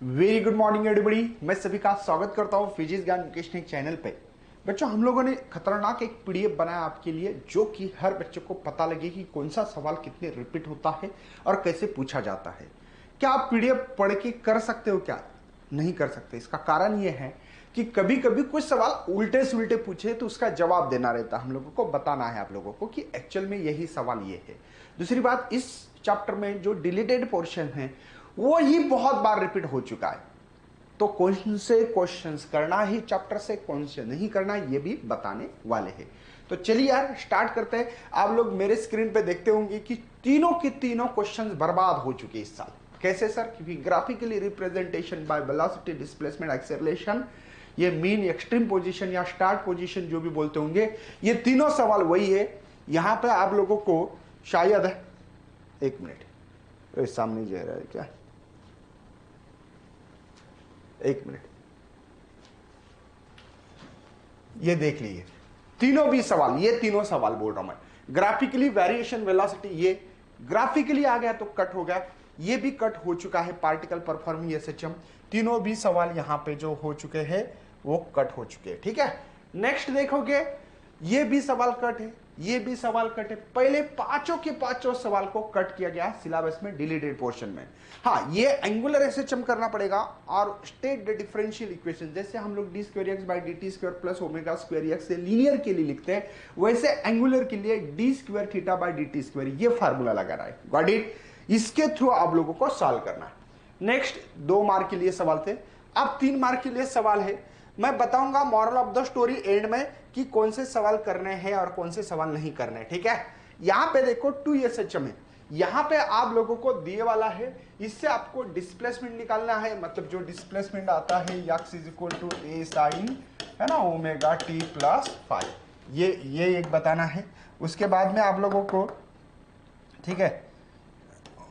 Very good morning everybody. मैं सभी का स्वागत करता हूं फिजिक्स ज्ञान वोकेशनल चैनल पे। बच्चों, हम लोगों ने खतरनाक एक पीडीएफ बनाया आपके लिए, जो कि हर बच्चे को पता लगे कि कौन सा सवाल कितने रिपीट होता है और कैसे पूछा जाता है। क्या आप पीडीएफ पढ़ के कर सकते हो? क्या नहीं कर सकते? इसका कारण यह है कि कभी कभी कुछ सवाल उल्टे सुलटे पूछे तो उसका जवाब देना रहता है। हम लोगों को बताना है आप लोगों को कि एक्चुअल में यही सवाल ये है। दूसरी बात, इस चैप्टर में जो डिलीटेड पोर्शन है वो ही बहुत बार रिपीट हो चुका है, तो कौन से क्वेश्चंस करना ही चैप्टर से, कौन से नहीं करना, ये भी बताने वाले हैं। तो चलिए यार स्टार्ट करते हैं। आप लोग मेरे स्क्रीन पे देखते होंगे कि तीनों के तीनों क्वेश्चंस बर्बाद हो चुके इस साल। कैसे सर? क्योंकि graphically representation by velocity, displacement, acceleration, ये मीन, एक्सट्रीम पोजीशन या स्टार्ट पोजीशन जो भी बोलते होंगे, ये तीनों सवाल वही है। यहां पे आप लोगों को शायद, एक मिनट, सामने जा रहा है क्या? एक मिनट, ये देख लीजिए तीनों भी सवाल, ये तीनों सवाल बोल रहा हूं मैं। ग्राफिकली वेरिएशन वेलोसिटी, ये ग्राफिकली आ गया तो कट हो गया, ये भी कट हो चुका है। पार्टिकल परफॉर्मिंग एसएचएम, तीनों भी सवाल यहां पे जो हो चुके हैं वो कट हो चुके हैं। ठीक है, नेक्स्ट देखोगे, ये भी सवाल कट है, ये भी सवाल कट है। पहले पांचों के पांचों सवाल को कट किया गया सिलेबस में, डिलीटेड पोर्शन में। हाँ, ये एंगुलर एसएचएम करना पड़ेगा और स्टेट द डिफरेंशियल इक्वेशन, जैसे हम लोग D square x by D T square plus omega square x से लीनियर के लिए लिखते हैं, वैसे एंगुलर के लिए D square theta by D T square, ये फार्मूला लगा रहा है। Got it? इसके थ्रू आप लोगों को सॉल्व करना है। नेक्स्ट 2 मार्क के लिए सवाल थे, अब 3 मार्क के लिए सवाल है। मैं बताऊंगा moral of the story and में कि कौन से सवाल करने हैं और कौन से सवाल नहीं करने। ठीक है, यहां पे देखो 2 एसएचएम है, यहां पे आप लोगों को दिए वाला है, इससे आपको डिस्प्लेसमेंट निकालना है। मतलब जो डिस्प्लेसमेंट आता है x is equal to a sine, है ना, ओमेगा टी प्लस 5, ये एक बताना है। उसके बाद में आप लोगों को, ठीक है,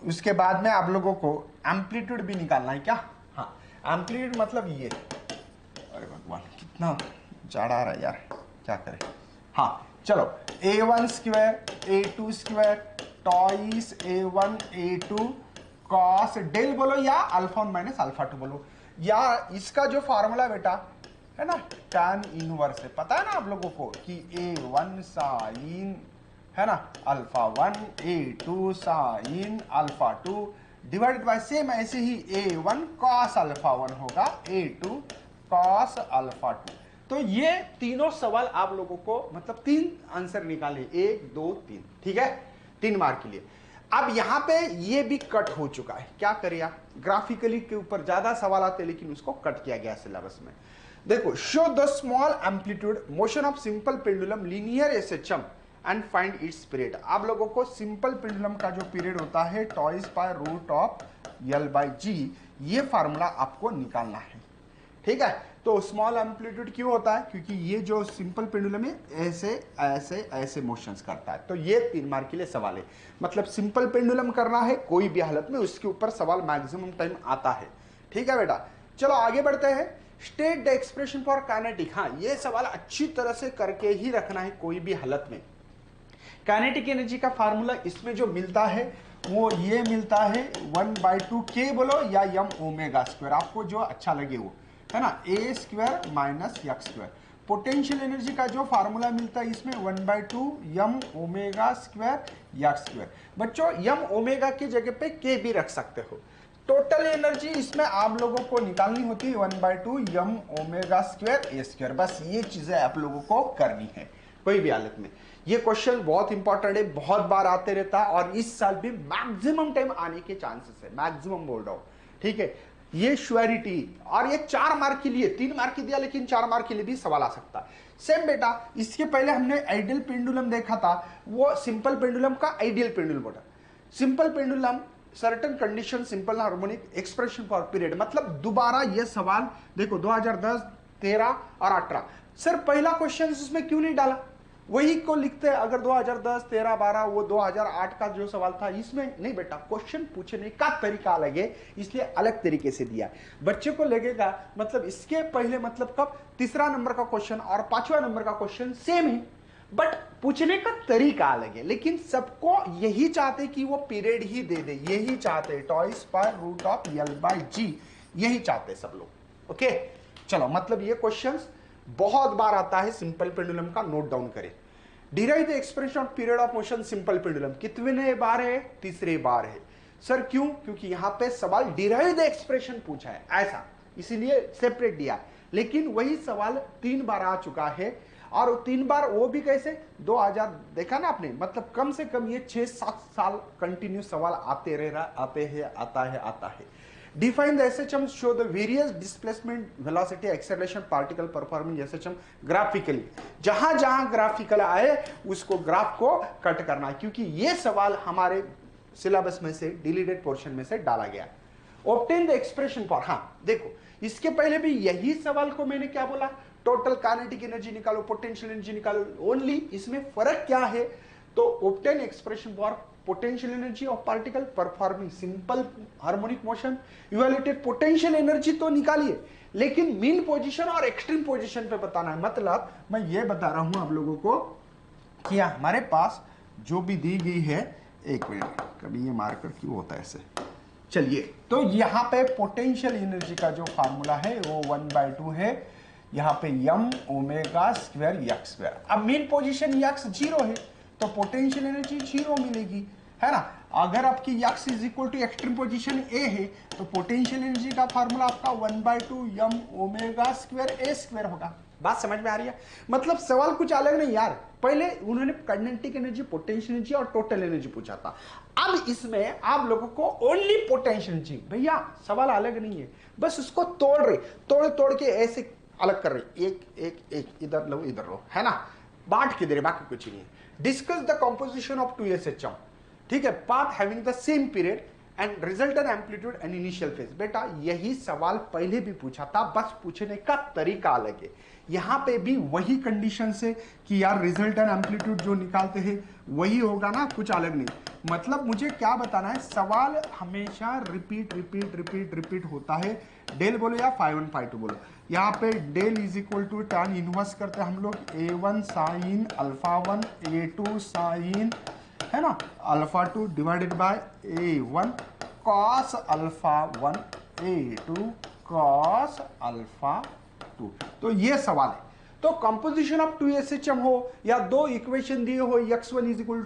उसके बाद में आप लोगों को एम्पलीट्यूड भी निकालना है। क्या? हाँ, एम्पलीट्यूड मतलब ये, अरे भगवान कितना जाड़ा आ रहा है यार, क्या करें। हाँ चलो, a1 square a2 square twice a1 a2 cos del बोलो या अल्फा 1 माइनस अल्फा 2 बोलो, या इसका जो फार्मूला बेटा है ना, tan इनवर्स है। पता है ना आप लोगों को कि a1 साइन, है ना, alpha 1, a2 sine alpha 2 divided by same ऐसे ही a1 कॉस अल्फा 1 होगा a2 कॉस अल्फा 2। तो ये तीनों सवाल आप लोगों को, मतलब 3 आंसर निकाले, 1 2 3। ठीक है, 3 मार्क के लिए। अब यहां पे ये भी कट हो चुका है, क्या करिए, ग्राफिकली के ऊपर ज्यादा सवाल आते हैं लेकिन उसको कट किया गया सिलेबस में। देखो, show the small amplitude motion of simple pendulum linear SHM and find its period. आप लोगों को सिंपल पेंडुलम का जो पीरियड होता है टॉइस by root of L by G, ये फार्मूला आपको निकालना है। ठीक है, तो स्मॉल एम्पलीट्यूड क्यों होता है? क्योंकि ये जो सिंपल पेंडुलम है ऐसे ऐसे ऐसे मोशंस करता है। तो ये 3 मार्क के लिए सवाल है, मतलब सिंपल पेंडुलम करना है कोई भी हालत में, उसके ऊपर सवाल मैक्सिमम टाइम आता है। ठीक है बेटा, चलो आगे बढ़ते हैं। State the expression for kinetic. हाँ, ये सवाल अच्छी तरह से करके ही रखना है कोई भी हालत में। काइनेटिक एनर्जी का फार्मूला इसमें जो मिलता है वो ये मिलता है 1/2 k बोलो या यम ओमेगा स्क्वायर, आपको जो अच्छा लगे वो, है ना, A square minus X square. Potential energy का जो फार्मूला मिलता है इसमें 1/2 M omega square X square. बच्चों, यम ओमेगा की जगह पे के भी रख सकते हो। टोटल एनर्जी इसमें आप लोगों को निकालनी होती है 1/2 यम ओमेगा स्क्वायर ए स्क्वायर। बस ये चीजें आप लोगों को करनी है कोई भी हालत में। ये क्वेश्चन बहुत इंपॉर्टेंट है, बहुत बार आते रहता है और इस साल भी मैक्सिमम टाइम आने के चांसेस है, मैक्सिमम बोल रहा हूं। ठीक है, ये श्योरिटी। और ये 4 मार्क के लिए, 3 मार्क की दिया लेकिन 4 मार्क के लिए भी सवाल आ सकता है। सेम बेटा, इसके पहले हमने आइडियल पेंडुलम देखा था, वो सिंपल पेंडुलम का आइडियल पेंडुलम बोला। Simple pendulum certain condition simple harmonic expression for period, मतलब दोबारा ये सवाल देखो 2010, 13 और 18। सर पहला क्वेश्चन इसमें क्यों नहीं डाला? वही को लिखते हैं। अगर 2010, 13, 12 वो 2008 का जो सवाल था इसमें नहीं बेटा, क्वेश्चन पूछने का तरीका अलग है, इसलिए अलग तरीके से दिया। बच्चे को लगेगा मतलब इसके पहले, मतलब कब, 3रा नंबर का क्वेश्चन और 5वां नंबर का क्वेश्चन सेम है, बट पूछने का तरीका अलग है। लेकिन सबको यही चाहते कि वो पीरियड ही दे दे, यही चाहते, टॉइस पर रूट ऑफ एल बाई जी, यही चाहते हैं सब लोग। ओके चलो, मतलब ये क्वेश्चंस बहुत बार आता है सिंपल पेंडुलम का, नोट डाउन करें। Derive the expression of period of motion simple pendulum, कितने बार है? तीसरे बार है। सर क्यों? क्योंकि यहां पे सवाल डिराइव द एक्सप्रेशन पूछा है ऐसा, इसीलिए सेपरेट दिया, लेकिन वही सवाल 3 बार आ चुका है। और 3 बार वो भी कैसे? 2000 देखा ना आपने, मतलब कम से कम ये 6-7 साल कंटिन्यू सवाल आते रह रहा, आते हैं, आता है। Define the SHM, show the various displacement, velocity, acceleration, particle performing SHM graphically। जहां जहां ग्राफिकल आए उसको ग्राफ को कट करना है, क्योंकि ये सवाल हमारे सिलेबस में से डिलीटेड पोर्शन में से डाला गया। Obtain the expression for, हाँ देखो इसके पहले भी यही सवाल को मैंने क्या बोला, टोटल काइनेटिक एनर्जी निकालो, पोटेंशियल एनर्जी निकालो, ओनली इसमें फर्क क्या है? तो obtain expression for potential energy of particle performing simple harmonic motion, evaluated potential energy तो निकालिए, लेकिन मीन पोजीशन और एक्सट्रीम पोजीशन पे बताना है। मतलब मैं ये बता रहा हूं आप लोगों को कि हमारे पास जो भी दी गई है, एक मिनट, कभी ये मार्कर क्यों होता है ऐसे, चलिए, तो यहां पे पोटेंशियल एनर्जी का जो फार्मूला है वो 1/2 है, यहां पे m omega square x square. अब मीन पोजीशन x 0 है तो पोटेंशियल एनर्जी 0 मिलेगी, है ना। अगर आपकी x is equal to extreme position a है तो पोटेंशियल एनर्जी का फार्मूला आपका 1/2 m omega square a square होगा। बात समझ में आ रही है? मतलब सवाल कुछ अलग नहीं यार, पहले उन्होंने काइनेटिक एनर्जी, पोटेंशियल एनर्जी और टोटल एनर्जी पूछा था, अब इसमें आप लोगों को ओनली पोटेंशियल एनर्जी। भैया सवाल अलग नहीं है, बस उसको तोड़ के ऐसे अलग कर रहे, एक इधर लो इधर लो, है ना, बांट के दे रहे, बाकी कुछ नहीं है। Discuss the composition of 2 SHM, ठीक है, path having the same period and resultant amplitude and initial phase. बेटा यही सवाल पहले भी पूछा था, बस पूछने का तरीका अलग है। यहां पे भी वही कंडीशन से कि यार रिजल्टेंट एम्पलीट्यूड जो निकालते हैं वही होगा ना, कुछ अलग नहीं। मतलब मुझे क्या बताना है, सवाल हमेशा रिपीट होता है। डेल बोलो या φ1 φ2 बोलो, यहाँ पे del is equal to tan inverse करते हैं हम लोग a1 साइन α1 a2 साइन, है ना, α2 divided by a1 cos α1 a2 cos α2। तो ये सवाल है। तो कंपोजिशन ऑफ 2 SHM हो या दो इक्वेशन दिए हो, x1 is equal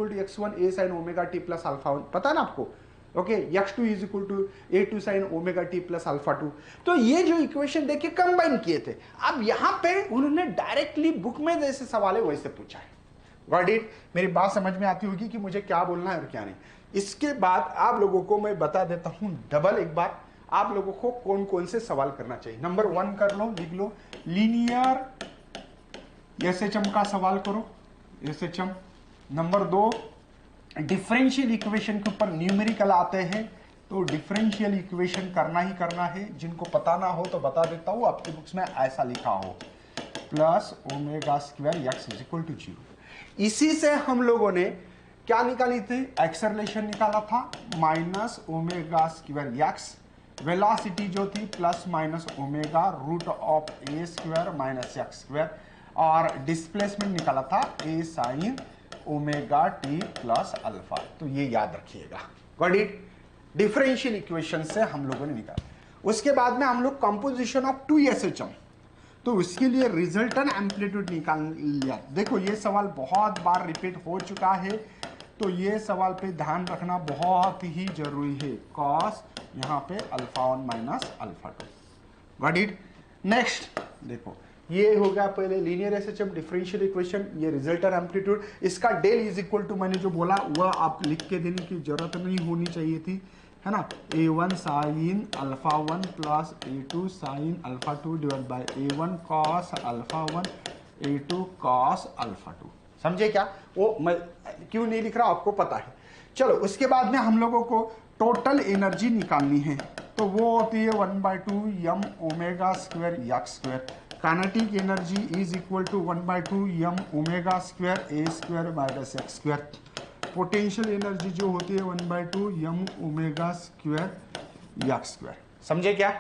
to x1 a sin omega t plus α1, पता है ना आपको, okay, x2 is equal to a2 sin omega t plus α2। तो ये जो इक्वेशन देके कंबाइन किए थे, अब यहां पे उन्होंने डायरेक्टली बुक में जैसे सवाल है वैसे पूछा है। Got it? मेरी बात समझ में आती होगी कि मुझे क्या बोलना है और क्या नहीं। इसके बाद आप लोगों को मैं बता देता हूं डबल एक बार, आप लोगों को कौन कौन से सवाल करना चाहिए। नंबर 1 कर लो, लिख लो, लीनियर SHM का सवाल करो, SHM। नंबर 2, डिफरेंशियल इक्वेशन के ऊपर न्यूमेरिकल आते हैं तो डिफरेंशियल इक्वेशन करना ही करना है। जिनको पता ना हो तो बता देता हूं, आपके बुक्स में ऐसा लिखा हो plus omega square x is equal to 0। इसी से हम लोगों ने क्या निकाली थी, एक्सेलरेशन निकाला था, minus omega square x, velocity जो थी plus minus omega root of a square minus x square, और डिस्प्लेसमेंट निकाला था a sine omega t plus alpha. तो ये याद रखिएगा, गॉट इट? डिफरेंशियल इक्वेशन से हम लोगों ने निकाला। उसके बाद में हम लोग कंपोजिशन ऑफ 2 SHM, तो उसके लिए रिजल्टेंट एम्पलीट्यूड निकाल लिया। देखो ये सवाल बहुत बार रिपीट हो चुका है, तो ये सवाल पे ध्यान रखना बहुत ही जरूरी है। कॉस यहाँ पे α1 माइनस α2, गॉट इट? नेक्स्ट देखो, ये हो गया पहले लीनियर SHM डिफरेंशियल इक्वेशन, ये रिजल्टेंट एम्पलीट्यूड। इसका डेल इज इक्वल टू मैंने जो बोला वह आप लिख के देने की जरूरत नहीं होनी चाहिए थी, है ना, a1 sine α1 plus a2 sine α2 divide by a1 cos α1 a2 cos α2। समझे क्या? वो मैं क्यों नहीं लिख रहा आपको पता है। चलो उसके बाद में हम लोगों को टोटल एनर्जी निकालनी है, तो वो होती है 1/2 m omega square x square. Kinetic energy is equal to 1/2 m omega square a square minus x square. Potential energy जो होती है 1/2 m omega square x square. समझे क्या?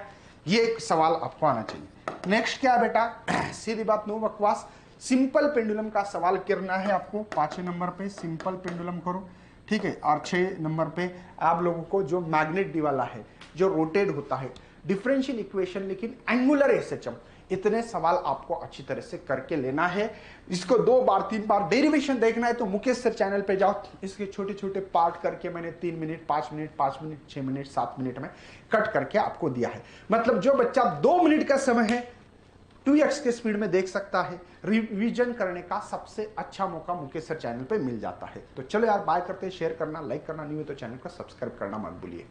ये एक सवाल आपको आना चाहिए। नेक्स्ट क्या बेटा, सीधी बात, नो बकवास, सिंपल पेंडुलम का सवाल करना है आपको। 5वें नंबर पे सिंपल पेंडुलम करो, ठीक है। और 6 नंबर पे आप लोगों को जो मैग्नेट डी वाला है जो रोटेट होता है, डिफरेंशियल इक्वेशन लेकिन एंगुलर एसएचएम, इतने सवाल आपको अच्छी तरह से करके लेना है। इसको 2 बार 3 बार डेरिवेशन देखना है तो मुकेश सर चैनल पे जाओ, इसके छोटे छोटे पार्ट करके मैंने 3 minute 5 minute 5 minute 6 minute 7 minute में कट करके आपको दिया है। मतलब जो बच्चा 2 मिनट का समय है 2x के स्पीड में देख सकता है, रिवीजन करने का सबसे अच्छा मौका मुकेश सर चैनल पे मिल जाता है। तो चलो यार बाय करते हैं, शेयर करना, लाइक करना नहीं हो तो चैनल को सब्सक्राइब करना मत भूलिए।